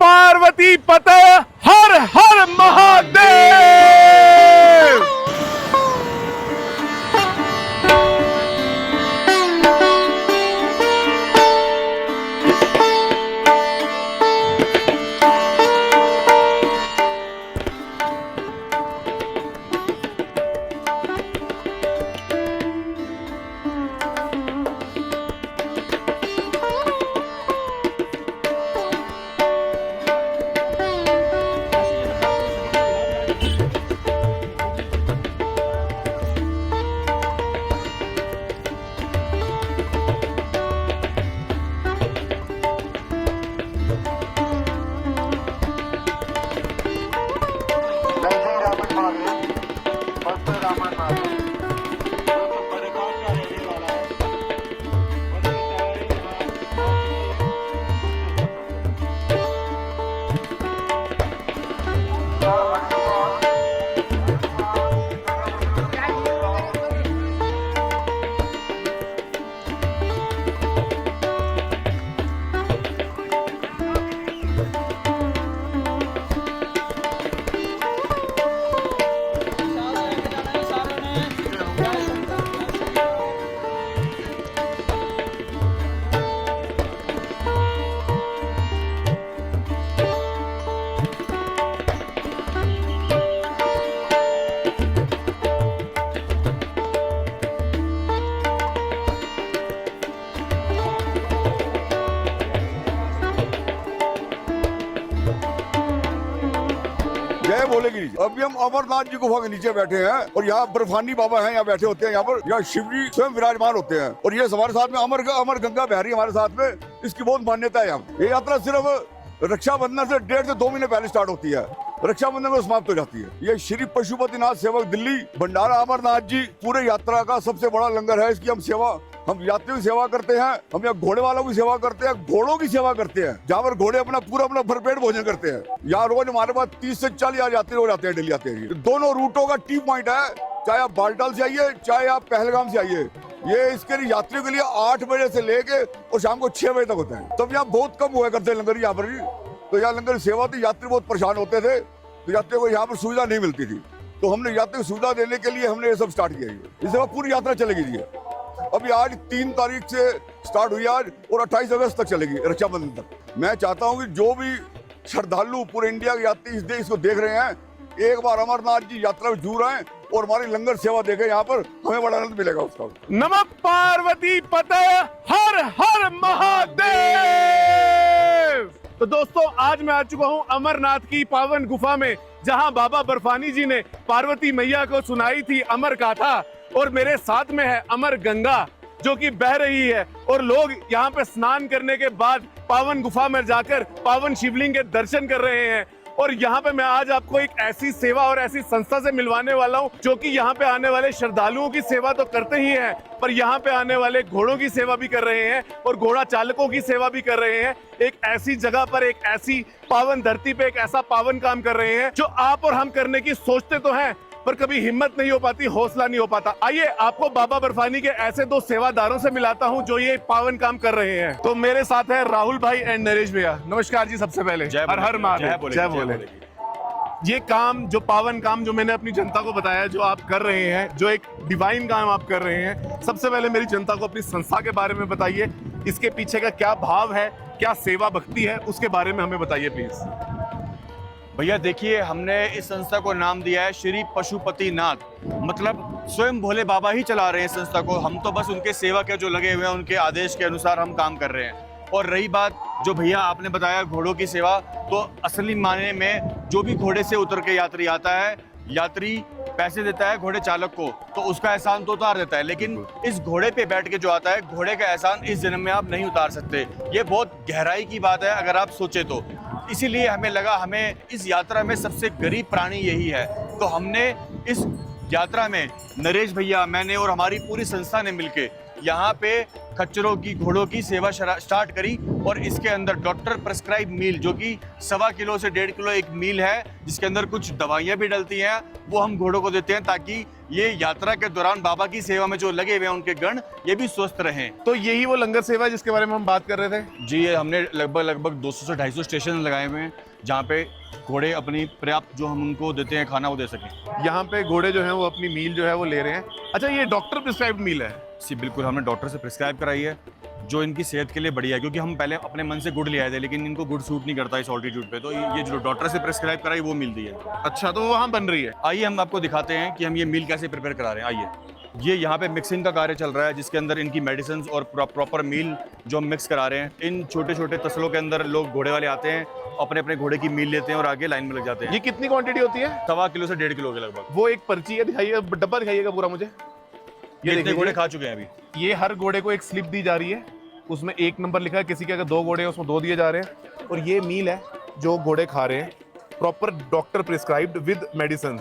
पार्वती पते हर हर महादेव। जय बोलेगी। अभी हम अमरनाथ जी गुफा के नीचे बैठे हैं और यहाँ बर्फानी बाबा हैं, यहाँ बैठे होते हैं। यहाँ पर यहाँ शिव जी स्वयं विराजमान होते हैं और ये हमारे साथ में अमर गंगा बह रही है हमारे साथ में। इसकी बहुत मान्यता है। यहाँ ये यात्रा सिर्फ रक्षाबंधन से 1.5 से 2 महीने पहले स्टार्ट होती है, रक्षाबंधन में समाप्त हो जाती है। ये श्री पशुपतिनाथ सेवक दिल्ली भंडारा अमरनाथ जी पूरे यात्रा का सबसे बड़ा लंगर है। इसकी हम यात्रियों की सेवा करते हैं, हम यहाँ घोड़े वालों की सेवा करते हैं, घोड़ों की सेवा करते हैं, जहाँ पर घोड़े अपना भरपेट भोजन करते हैं। यहाँ रोज हमारे पास 30 से 40 यात्री हो जाते हैं, डेली आते हैं। दोनों रूटों का टी पॉइंट है, चाहे आप बालटाल से आइए चाहे आप पहलगाम से आइए। ये इसके लिए यात्रियों के लिए 8 बजे से लेके और शाम को 6 बजे तक होता है। तब यहाँ बहुत कम हुआ करते हैं लंगर यहाँ पर। तो यहाँ लंगर सेवा थी, यात्री बहुत परेशान होते थे, तो यात्रियों को यहाँ पर सुविधा नहीं मिलती थी। तो हमने यात्री को सुविधा देने के लिए हमने ये सब स्टार्ट किया है। इससे पूरी यात्रा चलेगी। अभी आज 3 तारीख से स्टार्ट हुई आज और 28 अगस्त तक चलेगी, रक्षाबंधन तक। मैं चाहता हूं कि जो भी श्रद्धालु पूरे इंडिया के यात्री इस देश को देख रहे हैं, एक बार अमरनाथ जी यात्रा में जुड़ रहे हैं और हमारी लंगर सेवा देखें। यहाँ पर हमें बड़ा आनंद मिलेगा उसका। नमः पार्वती पते हर हर महादेव। तो दोस्तों, आज मैं आ चुका हूँ अमरनाथ की पावन गुफा में, जहाँ बाबा बर्फानी जी ने पार्वती मैया को सुनाई थी अमर गाथा। और मेरे साथ में है अमर गंगा जो कि बह रही है और लोग यहाँ पे स्नान करने के बाद पावन गुफा में जाकर पावन शिवलिंग के दर्शन कर रहे हैं। और यहाँ पे मैं आज आपको एक ऐसी सेवा और ऐसी संस्था से मिलवाने वाला हूँ जो कि यहाँ पे आने वाले श्रद्धालुओं की सेवा तो करते ही हैं, पर यहाँ पे आने वाले घोड़ों की सेवा भी कर रहे हैं और घोड़ा चालकों की सेवा भी कर रहे हैं। एक ऐसी जगह पर, एक ऐसी पावन धरती पे एक ऐसा पावन काम कर रहे हैं जो आप और हम करने की सोचते तो हैं, पर कभी हिम्मत नहीं हो पाती, हौसला नहीं हो पाता। आइए आपको बाबा बर्फानी के ऐसे 2 सेवादारों से मिलाता हूं जो ये पावन काम कर रहे हैं। तो मेरे साथ है राहुल भाई एंड नरेश भैया। नमस्कार जी। सबसे पहले हर हर महादेव, जय बोले। ये काम, जो पावन काम जो मैंने अपनी जनता को बताया, जो आप कर रहे हैं, जो एक डिवाइन काम आप कर रहे हैं, सबसे पहले मेरी जनता को अपनी संस्था के बारे में बताइए। इसके पीछे का क्या भाव है, क्या सेवा भक्ति है, उसके बारे में हमें बताइए प्लीज। भैया देखिए, हमने इस संस्था को नाम दिया है श्री पशुपतिनाथ, मतलब स्वयं भोले बाबा ही चला रहे हैं संस्था को। हम तो बस उनके सेवा के जो लगे हुए हैं, उनके आदेश के अनुसार हम काम कर रहे हैं। और रही बात जो भैया आपने बताया घोड़ों की सेवा, तो असली मायने में जो भी घोड़े से उतर के यात्री आता है, यात्री पैसे देता है घोड़े चालक को, तो उसका एहसान तो उतार देता है, लेकिन इस घोड़े पे बैठ के जो आता है, घोड़े का एहसान इस जन्म में आप नहीं उतार सकते। ये बहुत गहराई की बात है अगर आप सोचे तो। इसीलिए हमें लगा हमें इस यात्रा में सबसे गरीब प्राणी यही है, तो हमने इस यात्रा में नरेश भैया, मैंने और हमारी पूरी संस्था ने मिलके यहाँ पे खच्चरों की, घोड़ों की सेवा स्टार्ट करी और इसके अंदर डॉक्टर प्रेस्क्राइब मील, जो कि 1.25 किलो से 1.5 किलो एक मील है, जिसके अंदर कुछ दवाइयाँ भी डलती हैं, वो हम घोड़ों को देते हैं ताकि ये यात्रा के दौरान बाबा की सेवा में जो लगे हुए हैं उनके गण, ये भी स्वस्थ रहें। तो यही वो लंगर सेवा है जिसके बारे में हम बात कर रहे थे। जी, ये हमने लगभग 200 से 250 स्टेशन लगाए हुए हैं जहाँ पे घोड़े अपनी पर्याप्त जो हम उनको देते हैं खाना वो दे सकें। यहाँ पे घोड़े जो हैं वो अपनी मील जो है वो ले रहे हैं। अच्छा, ये डॉक्टर प्रिस्क्राइब्ड मील है? जी बिल्कुल, हमने डॉक्टर से प्रिस्क्राइब कराई है, जो इनकी सेहत के लिए बढ़िया है, क्योंकि हम पहले अपने मन से गुड़ ले आए थे लेकिन इनको गुड़ सूट नहीं करता इस ऑल्टीट्यूड पे, तो ये जो डॉक्टर से प्रिस्क्राइब कराई वो मील दी है। अच्छा, तो वो वहाँ बन रही है। आइए हम आपको दिखाते हैं कि हम ये मील कैसे प्रिपेयर करा रहे हैं। आइए, ये यहाँ पे मिक्सिंग का कार्य चल रहा है जिसके अंदर इनकी मेडिसिन और प्रॉपर मील जो हम मिक्स करा रहे हैं। इन छोटे छोटे तसलों के अंदर लोग घोड़े वाले आते हैं, अपने अपने घोड़े की मील लेते हैं और आगे लाइन में लग जाते हैं। ये कितनी क्वांटिटी होती है? 1.25 किलो से 1.5 किलो के लगभग। वो एक पर्ची है, दिखाइए, डब्बा दिखाइएगा पूरा मुझे। ये इतने घोड़े खा चुके हैं अभी। ये हर घोड़े को एक स्लिप दी जा रही है, उसमें 1 नंबर लिखा है, किसी के अगर 2 घोड़े हैं उसमें 2 दिए जा रहे हैं। और ये मील है जो घोड़े खा रहे हैं, proper doctor prescribed with medicine.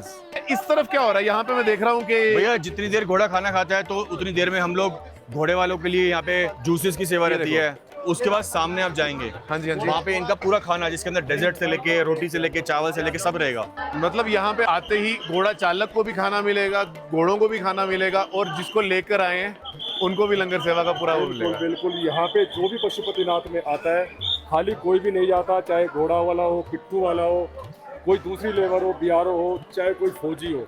इस तरफ क्या हो रहा है? यहाँ पे मैं देख रहा हूँ कि भैया जितनी देर घोड़ा खाना खाता है तो उतनी देर में हम लोग घोड़े वालों के लिए यहाँ पे जूसेस की सेवा रहती है। उसके बाद सामने आप जाएंगे, हाँ जी हाँ जी, वहाँ पे इनका पूरा खाना जिसके अंदर डेजर्ट से लेके रोटी से लेके चावल से लेके सब रहेगा। मतलब यहाँ पे आते ही घोड़ा चालक को भी खाना मिलेगा, घोड़ों को भी खाना मिलेगा, और जिसको लेकर आए हैं उनको भी लंगर सेवा का पूरा वो मिलेगा। बिल्कुल, यहाँ पे जो भी पशुपतिनाथ में आता है, खाली कोई भी नहीं जाता, चाहे घोड़ा वाला हो, पिट्ठू वाला हो, कोई दूसरी लेबर हो, बिहारो हो, चाहे कोई फौजी हो,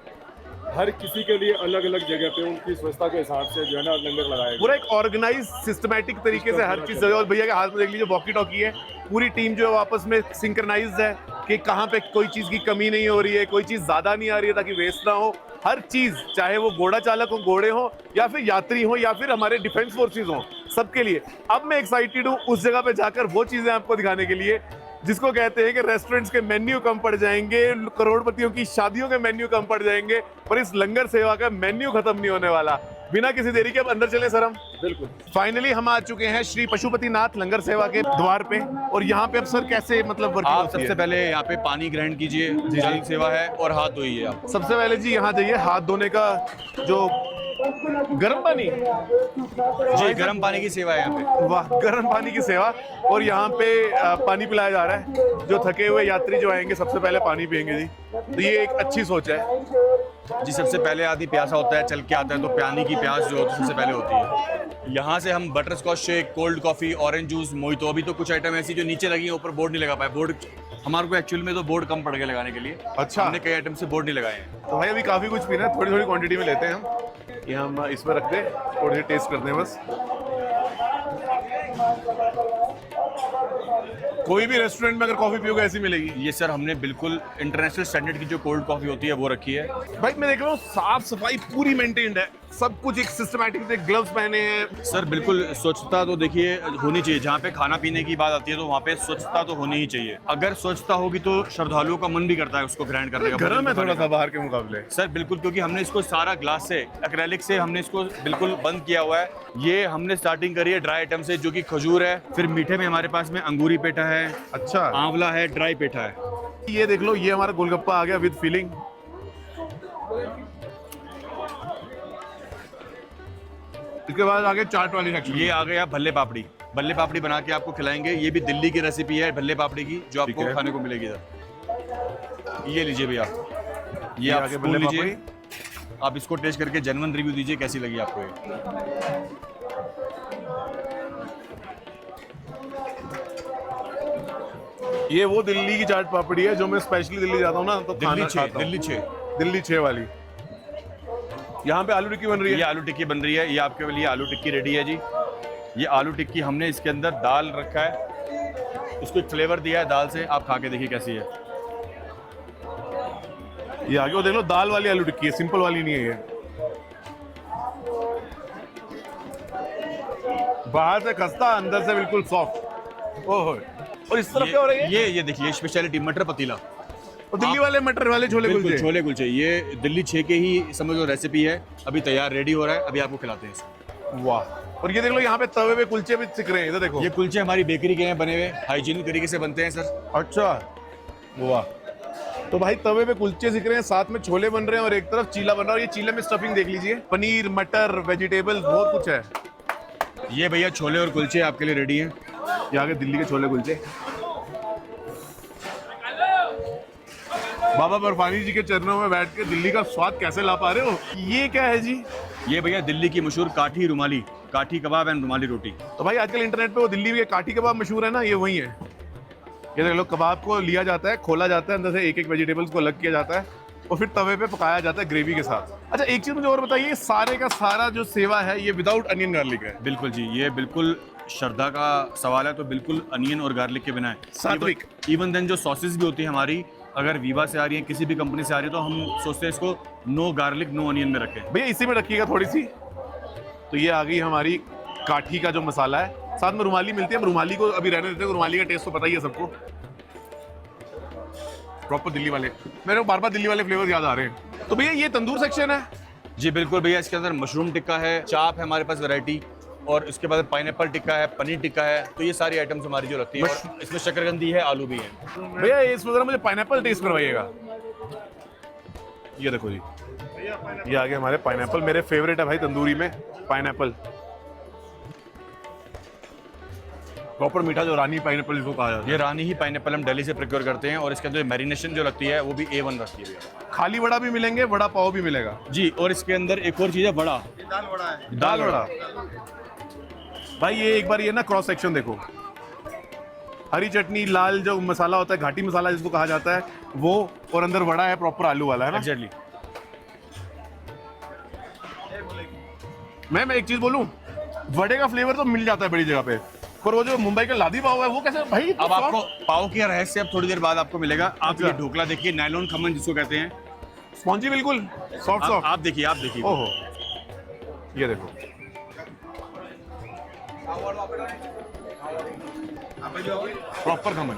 हर किसी के लिए अलग अलग जगह पे उनकी स्वच्छता के हिसाब से जो है ना लंगर लगाया। पूरा एक ऑर्गेनाइज सिस्टमैटिक तरीके से हर चीज। और भैया के हाथ में देख लीजिए वॉकी टॉकी है, पूरी टीम जो है आपस में सिंक्रनाइज्ड है कि कहाँ पे कोई चीज की कमी नहीं हो रही है, कोई चीज ज्यादा नहीं आ रही है ताकि वेस्ट ना हो। हर चीज, चाहे वो घोड़ा चालक हो, घोड़े हो, या फिर यात्री हो, या फिर हमारे डिफेंस फोर्सेज हो, सबके लिए। अब मैं एक्साइटेड हूँ उस जगह पे जाकर वो चीजें आपको दिखाने के लिए जिसको कहते हैं कि रेस्टोरेंट्स के मेन्यू कम पड़ जाएंगे, करोड़पतियों की शादियों के मेन्यू कम पड़ जाएंगे, पर इस लंगर सेवा का मेन्यू खत्म नहीं होने वाला। बिना किसी देरी के अब अंदर चले सर हम। बिल्कुल, फाइनली हम आ चुके हैं श्री पशुपतिनाथ लंगर सेवा के द्वार पे। और यहाँ पे अब सर कैसे मतलब वर्किंग आप होती है? सबसे पहले यहाँ पे पानी ग्रहण कीजिए, जल सेवा है, और हाथ धोइए आप। सबसे पहले जी यहाँ जाइए, हाथ धोने का जो गर्म पानी, जी गर्म पानी की सेवा है यहाँ पे। वाह, गर्म पानी की सेवा। और यहाँ पे पानी पिलाया जा रहा है। जो थके हुए यात्री जो आएंगे सबसे पहले पानी पियेंगे जी, तो ये एक अच्छी सोच है जी। सबसे पहले आदमी प्यासा होता है, चल के आता है तो पानी की प्यास जो होती है सबसे पहले होती है। यहाँ से हम butterscotch shake, cold coffee, orange juice, mojito, अभी तो कुछ आइटम ऐसी जो नीचे लगी है, ऊपर बोर्ड नहीं लगा पाए। बोर्ड हमारे को एक्चुअल में तो बोर्ड कम पड़ गया लगाने के लिए। अच्छा, हमने कई आइटम से बोर्ड नहीं लगाए हैं। तो भाई अभी काफी कुछ पीना है, थोड़ी थोड़ी क्वांटिटी में लेते हैं हम। ये हम इसमें रखते हैं, थोड़ी सी टेस्ट करते हैं बस। कोई भी रेस्टोरेंट में अगर कॉफी पियोगे ऐसी मिलेगी। ये सर हमने बिल्कुल इंटरनेशनल स्टैंडर्ड की जो कोल्ड कॉफी होती है वो रखी है। भाई मैं देख रहा हूँ साफ सफाई पूरी मेंटेन्ड है, सब कुछ एक सिस्टमैटिक से, ग्लव्स पहने हैं। सर बिल्कुल स्वच्छता तो देखिए होनी चाहिए। जहाँ पे खाना पीने की बात आती है तो वहाँ पे स्वच्छता तो होनी ही चाहिए। अगर स्वच्छता होगी तो श्रद्धालुओं का मन भी करता है उसको ग्रहण करने का। गर्म है थोड़ा सा बाहर के मुकाबले। सर बिल्कुल, क्योंकि हमने इसको सारा ग्लास से, एक्रेलिक से हमने इसको बिल्कुल बंद किया हुआ है। ये हमने स्टार्टिंग करी है ड्राई आइटम से, जो कि खजूर है। फिर मीठे में हमारे पास में अंगूरी पेठा है, अच्छा, आंवला है, ड्राई पेठा है। ये देख लो, ये हमारा गोलगप्पा आ गया विद फीलिंग। इसके बाद आगे चाट वाली सेक्शन। ये आ गया भल्ले पापड़ी। भल्ले पापड़ी बना के आपको खिलाएंगे। ये भी दिल्ली की रेसिपी है भल्ले पापड़ी की, जो आपको खाने को मिलेगी इधर। ये लीजिए भैया, ये आप आगे स्पून भल्ले लीजिए, आप इसको टेस्ट करके जेन्युइन रिव्यू दीजिए कैसी लगी आपको ये वो दिल्ली की चाट पापड़ी है जो मैं स्पेशली दिल्ली जाता हूँ ना तो खाना खाता हूँ। दिल्ली 6 वाली। यहाँ पे आलू टिक्की बन रही है। ये आलू टिक्की बन रही है। ये आपके लिए आलू टिक्की रेडी है जी। ये आलू टिक्की हमने इसके अंदर दाल रखा है, इसको एक फ्लेवर दिया है दाल से। आप खा के देखिए कैसी है। ये आगे वो देख लो, दाल वाली आलू टिक्की है, सिंपल वाली नहीं है ये। बाहर से खस्ता, अंदर से बिल्कुल सॉफ्ट। ओहो, और इस तरफ क्या हो रही है? ये देखिए स्पेशलिटी मटर पतीला। और दिल्ली वाले मटर वाले छोले कुलचे। छोले कुलचे ये दिल्ली 6 के ही समझ लो रेसिपी है। अभी तैयार रेडी हो रहा है, अभी आपको खिलाते हैं इसको। वाह, और ये देख लो यहाँ पे तवे पे कुलचे भी सिक रहे हैं, इधर देखो। ये कुलचे हमारी बेकरी के हैं बने हुए, हाइजीनिक तरीके से बनते हैं सर। अच्छा, वाह। तो भाई तवे पे कुलचे सिक रहे हैं, साथ में छोले बन रहे हैं और एक तरफ चीला बन रहा है। और ये चीले में स्टफिंग देख लीजिए, पनीर, मटर, वेजिटेबल्स, बहुत कुछ है। ये भैया छोले और कुलचे आपके लिए रेडी हैं। ये आगे दिल्ली के छोले कुलचे। बाबा बर्फानी जी के चरणों में बैठ के दिल्ली का स्वाद कैसे ला पा रहे हो? ये क्या है जी? ये भैया दिल्ली की मशहूर काठी कबाब एंड रुमाली रोटी। तो भाई आजकल इंटरनेट पे वो दिल्ली के काठी कबाब मशहूर है ना, ये वही है। ये देख लो, कबाब को लिया जाता है, खोला जाता है, अंदर से एक एक वेजिटेबल्स को अलग किया जाता है और फिर तवे पे पकाया जाता है ग्रेवी के साथ। अच्छा एक चीज मुझे और बताइए, सारे का सारा जो सेवा है ये विदाउट अनियन गार्लिक है? बिल्कुल जी, ये बिल्कुल श्रद्धा का सवाल है, तो बिल्कुल अनियन और गार्लिक के बिना है। सात्विक। इवन देन जो सॉसेस भी होती है हमारी, अगर वीवा से आ रही है, किसी भी कंपनी से आ रही है, तो हम सोचते हैं इसको नो गार्लिक नो अनियन में रखें। भैया इसी में रखिएगा थोड़ी सी। तो ये आ गई हमारी काठी का जो मसाला है, साथ में रुमाली मिलती है। हम रुमाली को अभी रहने देते हैं, रुमाली का टेस्ट तो पता ही है सबको। प्रॉपर दिल्ली वाले, मेरे को बार बार दिल्ली वाले फ्लेवर्स याद आ रहे हैं। तो भैया ये तंदूर सेक्शन है? जी बिल्कुल भैया, इसके अंदर मशरूम टिक्का है, चाप है हमारे पास वैरायटी, और इसके बाद पाइनएप्पल टिक्का है, पनीर टिक्का है। तो ये सारी आइटम्स हमारी जो लगती है, और इसमें शकरकंदी है, आलू भी है। भैया इसमें जरा मुझे पाइनएप्पल टेस्ट करवाइएगा। ये देखो जी, ये आ गए हमारे पाइनएप्पल। मेरे फेवरेट है भाई तंदूरी में पाइनएप्पल। प्रॉपर मीठा जो रानी पाइनएप्पल जिसको कहा जाता है। ये रानी ही पाइनएप्पल हम दिल्ली से प्रोक्योर करते हैं, और इसके अंदर मैरिनेशन जो लगती है वो भी A1 रखती है भैया। खाली वड़ा भी मिलेंगे, वड़ा पाव भी मिलेगा जी, और इसके अंदर एक और चीज़ है, वड़ा। दाल वड़ा। भाई ये एक बार ये ना क्रॉस सेक्शन देखो, हरी चटनी, लाल जो मसाला होता है, घाटी मसाला जिसको कहा जाता है वो, और अंदर वड़ा है प्रॉपर आलू वाला, है ना? एग्जैक्टली। मैं एक चीज बोलूं, वड़े का फ्लेवर तो मिल जाता है बड़ी जगह पे, पर वो जो मुंबई का लादी पाव है वो कैसे भाई? अब आपको पाव की रहस्य अब थोड़ी देर बाद आपको मिलेगा। आप ये अच्छा। ढोकला देखिए, नायलॉन खमन जिसको कहते हैं, स्पॉन्जी बिल्कुल सॉफ्ट सॉफ्ट। आप देखिए, आप देखिए। ओहो, ये देखो प्रॉपर खमन।